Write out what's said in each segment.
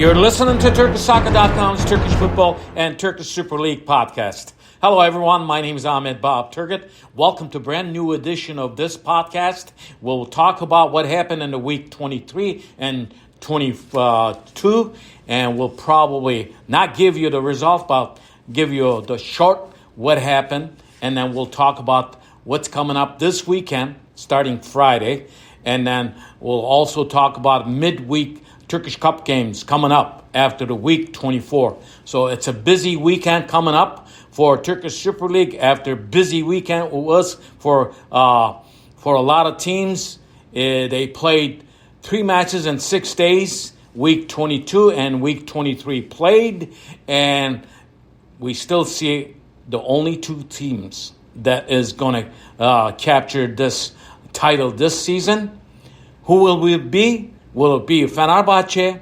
You're listening to TurkishSoccer.com's Turkish Football and Turkish Super League podcast. Hello, everyone. My name is Ahmet Turgut. Welcome to a brand new edition of this podcast. We'll talk about what happened in the week 23 and 22, and we'll probably not give you the result, but give you the short what happened, and then we'll talk about what's coming up this weekend, starting Friday, and then we'll also talk about midweek Turkish Cup games coming up after the week 24. So it's a busy weekend coming up for Turkish Super Lig after busy weekend it was for a lot of teams. They played 3 matches in 6 days. Week 22 and week 23 played, and we still see the only 2 teams that is going to capture this title this season. Who will it be? Will it be Fenerbahçe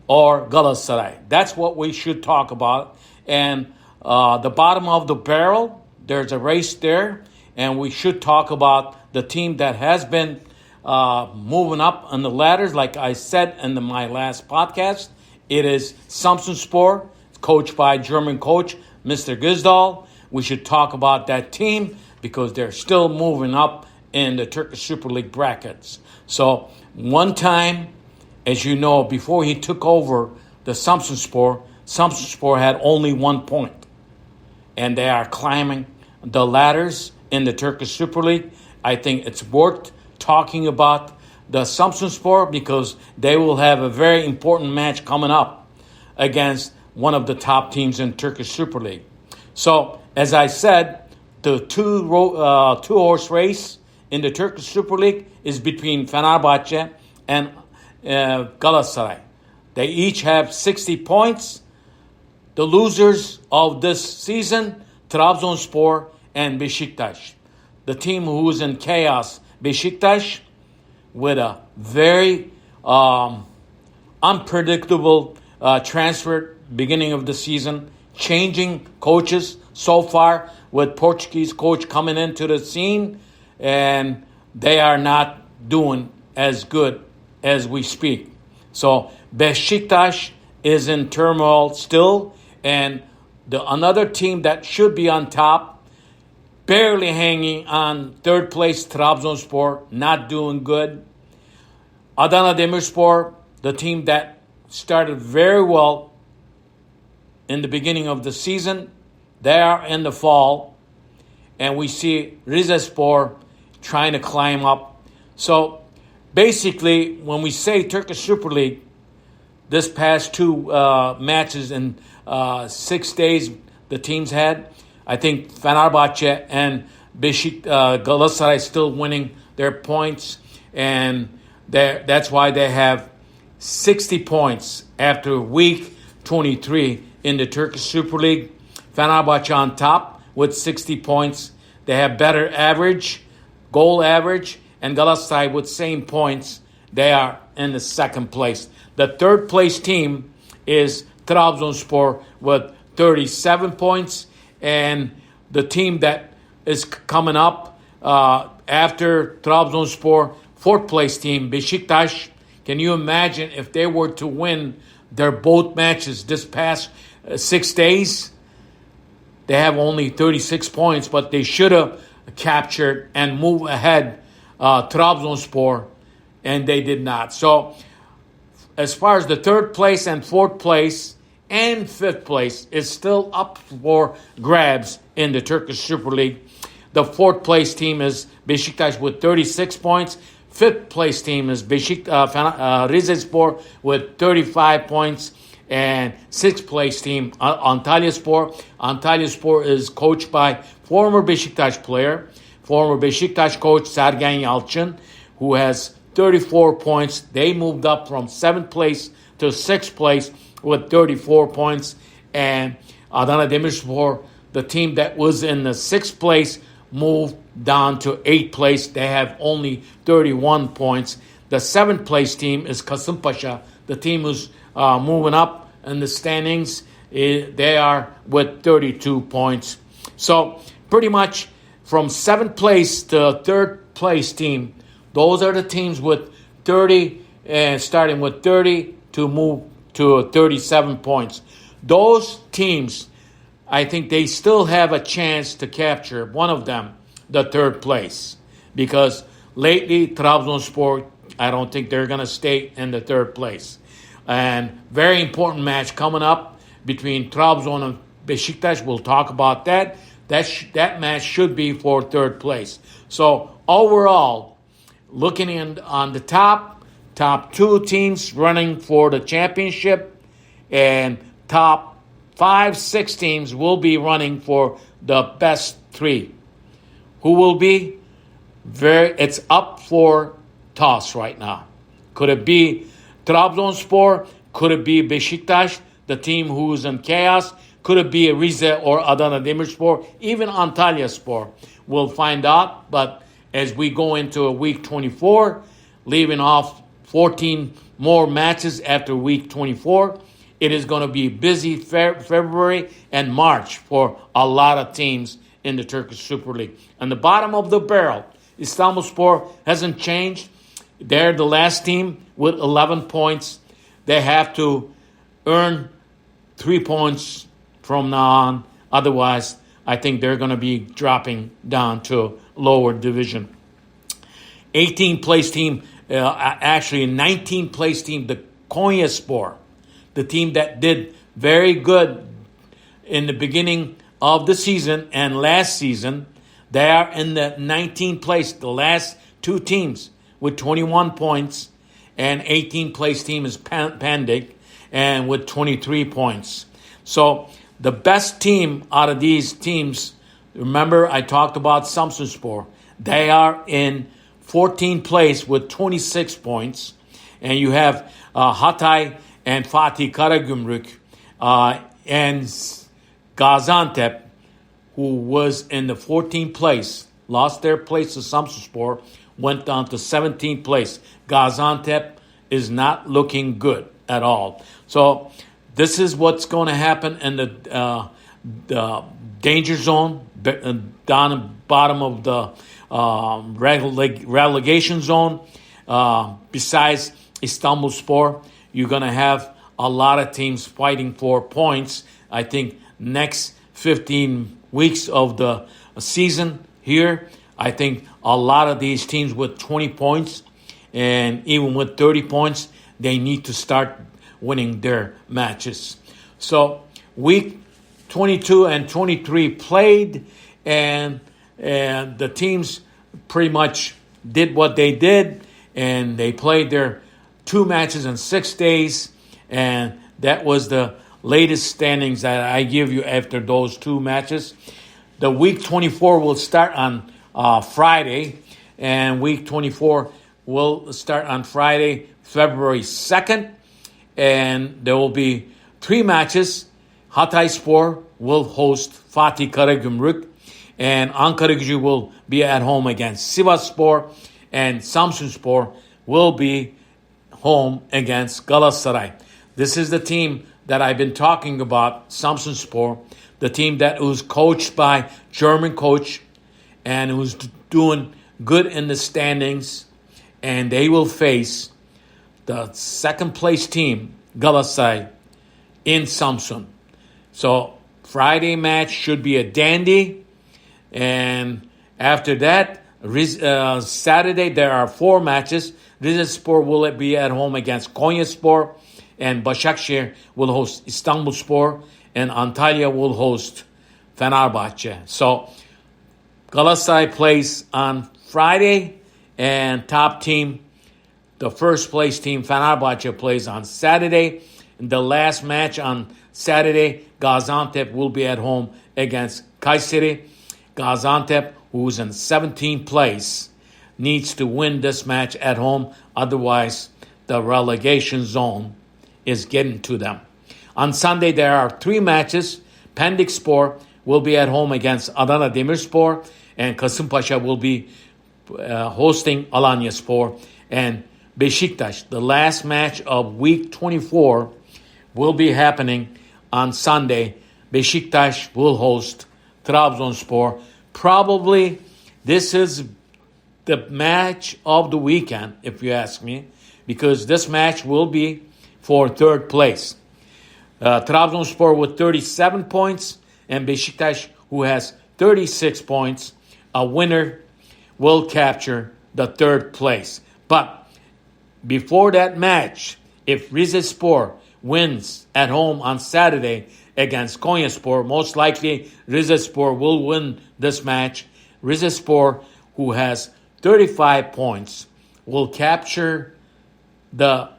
or Galatasaray? That's what we should talk about. And the bottom of the barrel, there's a race there. And we should talk about the team that has been moving up on the ladders. Like I said in my last podcast, it is Samsunspor, coached by German coach Mr. Güzdal. We should talk about that team because they're still moving up in the Turkish Super League brackets. So one time, as you know, before he took over the Samsunspor had only 1 point. And they are climbing the ladders in the Turkish Super League. I think it's worth talking about the Samsunspor because they will have a very important match coming up against one of the top teams in Turkish Super League. So, as I said, the two-horse race in the Turkish Super League is between Fenerbahçe and Galatasaray. They each have 60 points. The losers of this season, Trabzonspor and Beşiktaş. The team who's in chaos, Beşiktaş, with a very unpredictable transfer beginning of the season, changing coaches so far with Portuguese coach coming into the scene, and they are not doing as good as we speak. So Beşiktaş is in turmoil still, and another team that should be on top, barely hanging on third place, Trabzonspor, not doing good. Adana Demirspor, the team that started very well in the beginning of the season, they are in the fall, and we see Rizespor trying to climb up. So basically, when we say Turkish Super League, this past 2 matches in 6 days the teams had, I think Fenerbahçe and Galatasaray still winning their points, and that's why they have 60 points after week 23 in the Turkish Super League. Fenerbahçe on top with 60 points. They have better average, goal average, and Galatasaray with same points. They are in the second place. The third place team is Trabzonspor with 37 points. And the team that is coming up after Trabzonspor, fourth place team, Beşiktaş. Can you imagine if they were to win their both matches this past 6 days? They have only 36 points, but they should have captured and moved ahead Trabzonspor, and they did not. So as far as the third place and fourth place and fifth place is still up for grabs in the Turkish Super League. The fourth place team is Beşiktaş with 36 points. Fifth place team is Rizespor with 35 points. And sixth place team, Antalyaspor. Antalyaspor is coached by former Beşiktaş player, former Beşiktaş coach Sergen Yalçın, who has 34 points. They moved up from 7th place to 6th place with 34 points. And Adana Demirspor, the team that was in the 6th place, moved down to 8th place. They have only 31 points. The 7th place team is Kasımpaşa, the team who's moving up in the standings. They are with 32 points. So pretty much from 7th place to 3rd place team, those are the teams with 30, starting with 30 to move to to 37 points. Those teams, I think they still have a chance to capture, one of them, the third place. Because lately, Trabzonspor, I don't think they're going to stay in the third place. And very important match coming up between Trabzon and Beşiktaş. We'll talk about that. That match should be for third place. So overall, looking on the top 2 teams running for the championship, and top 5, 6 teams will be running for the best 3. Who will be? It's up for toss right now. Could it be Trabzonspor? Could it be Beşiktaş, the team who's in chaos? Could it be Rize or Adana Demirspor? Even Antalyaspor? We'll find out. But as we go into a week 24, leaving off 14 more matches after week 24, it is going to be busy February and March for a lot of teams in the Turkish Super Lig. And the bottom of the barrel, Istanbulspor hasn't changed. They're the last team with 11 points. They have to earn 3 points from now on. Otherwise, I think they're going to be dropping down to lower division. 18th place team, actually 19th place team, the Konyaspor, the team that did very good in the beginning of the season and last season. They are in the 19th place, the last 2 teams with 21 points, and 18th place team is Pundit and with 23 points. So the best team out of these teams, remember I talked about Samsunspor. They are in 14th place with 26 points. And you have Hatay and Fatih Karagümrük and Gaziantep, who was in the 14th place, lost their place to Samsunspor, went down to 17th place. Gaziantep is not looking good at all. So this is what's going to happen in the danger zone, down the bottom of the relegation zone. Besides Istanbulspor, you're going to have a lot of teams fighting for points. I think next 15 weeks of the season here, I think a lot of these teams with 20 points and even with 30 points, they need to start winning their matches. So week 22 and 23 played, and the teams pretty much did what they did, and they played their 2 matches in 6 days, and that was the latest standings that I give you after those 2 matches. The week 24 will start on Friday, and week 24 will start on Friday, February 2nd, and there will be 3 matches. Hatayspor will host Fatih Karagümrük, and Ankaragücü will be at home against Sivasspor, and Samsunspor will be home against Galatasaray. This is the team that I've been talking about, Samsunspor, the team that was coached by German coach and who's doing good in the standings, and they will face the second place team, Galatasaray, in Samsun. So Friday match should be a dandy, and after that, Saturday there are 4 matches. Rizespor will be at home against Konyaspor, and Başakşehir will host Istanbulspor, and Antalya will host Fenerbahçe. So Galatasaray plays on Friday, and top team, the first place team, Fenerbahçe, plays on Saturday. In the last match on Saturday, Gaziantep will be at home against Kayseri. Gaziantep, who's in 17th place, needs to win this match at home. Otherwise, the relegation zone is getting to them. On Sunday, there are 3 matches. Pendikspor will be at home against Adana Demirspor, and Kasımpaşa will be hosting Alanyaspor. And Beşiktaş, the last match of week 24, will be happening on Sunday. Beşiktaş will host Trabzonspor. Probably this is the match of the weekend, if you ask me, because this match will be for third place. Trabzonspor with 37 points and Beşiktaş, who has 36 points. A winner will capture the third place. But before that match, if Rizespor wins at home on Saturday against Konyaspor, most likely Rizespor will win this match. Rizespor, who has 35 points, will capture the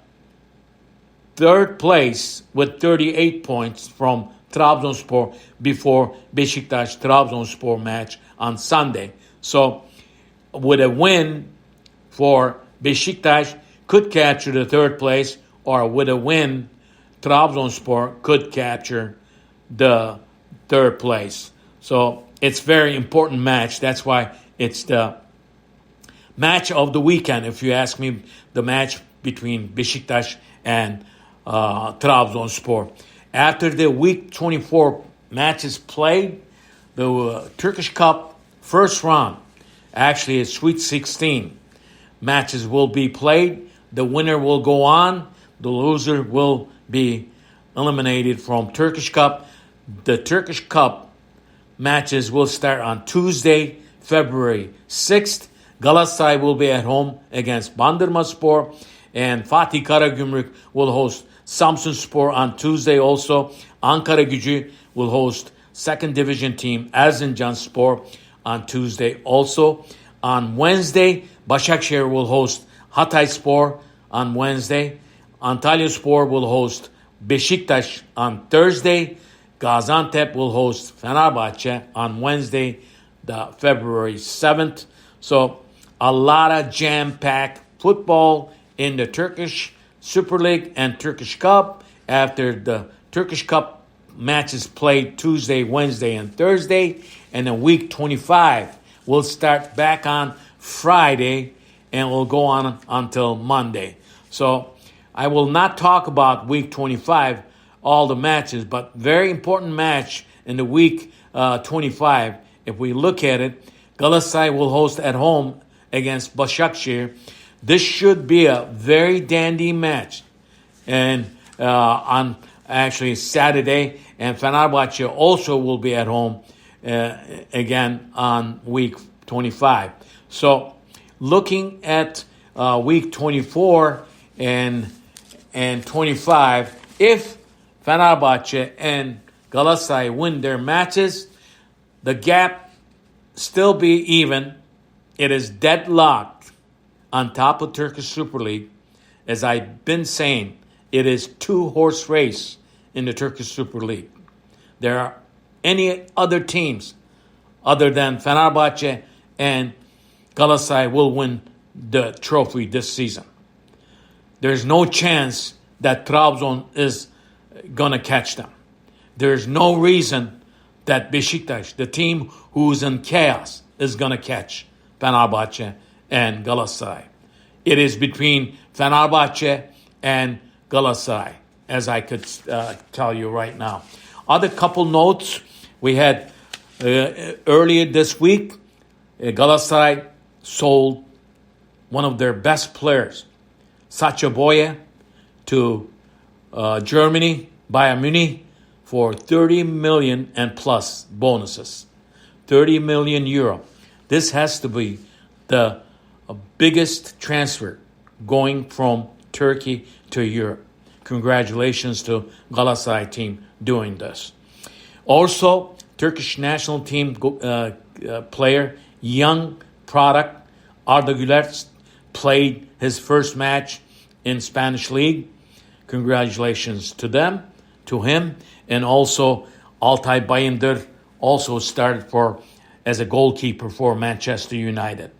third place with 38 points from Trabzonspor before Beşiktaş-Trabzonspor match on Sunday. So with a win for Beşiktaş could capture the third place, or with a win, Trabzonspor could capture the third place. So it's very important match. That's why it's the match of the weekend, if you ask me, the match between Beşiktaş and Trabzonspor. After the week 24 matches played, the Turkish Cup first round, actually it's Sweet 16 matches will be played. The winner will go on. The loser will be eliminated from Turkish Cup. The Turkish Cup matches will start on Tuesday, February 6th. Galatasaray will be at home against Bandırmaspor, and Fatih Karagümrük will host Samsunspor on Tuesday also. Ankaragücü will host second division team Erzincanspor on Tuesday also. On Wednesday, Başakşehir will host Hatayspor on Wednesday. Antalyaspor will host Beşiktaş on Thursday. Gaziantep will host Fenerbahçe on Wednesday, the February 7th. So a lot of jam-packed football in the Turkish Super Lig and Turkish Cup. After the Turkish Cup matches played Tuesday, Wednesday, and Thursday, and then week 25 will start back on Friday and will go on until Monday. So I will not talk about week 25, all the matches, but very important match in the week 25. If we look at it, Galatasaray will host at home against Başakşehir. This should be a very dandy match. And on actually Saturday, and Fenerbahçe also will be at home again on week 25. So looking at week 24 and 25, if Fenerbahçe and Galatasaray win their matches, the gap still be even. It is deadlocked on top of Turkish Super League. As I've been saying, it is two-horse race in the Turkish Super League. There are any other teams other than Fenerbahçe and Galatasaray will win the trophy this season. There's no chance that Trabzon is going to catch them. There's no reason that Beşiktaş, the team who's in chaos, is going to catch Fenerbahçe and Galatasaray. It is between Fenerbahçe and Galatasaray, as I could tell you right now. Other couple notes we had earlier this week, Galatasaray sold one of their best players, Sacha Boye, to Germany, Bayern Munich, for 30 million and plus bonuses. 30 million euro. This has to be the biggest transfer going from Turkey to Europe. Congratulations to Galatasaray team doing this. Also, Turkish national team player, young product, Arda Güler played his first match in Spanish League. Congratulations to him. And also, Altay Bayındır also started as a goalkeeper for Manchester United.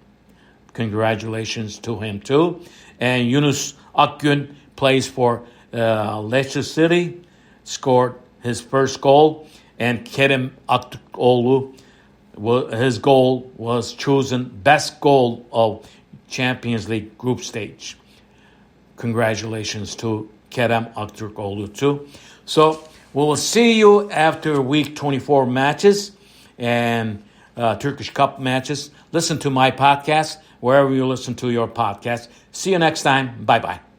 Congratulations to him too. And Yunus Akgün plays for Leicester City, scored his first goal. And Kerem Aktürkoğlu, his goal was chosen best goal of Champions League group stage. Congratulations to Kerem Aktürkoğlu too. So we will see you after week 24 matches and Turkish Cup matches. Listen to my podcast wherever you listen to your podcast. See you next time. Bye-bye.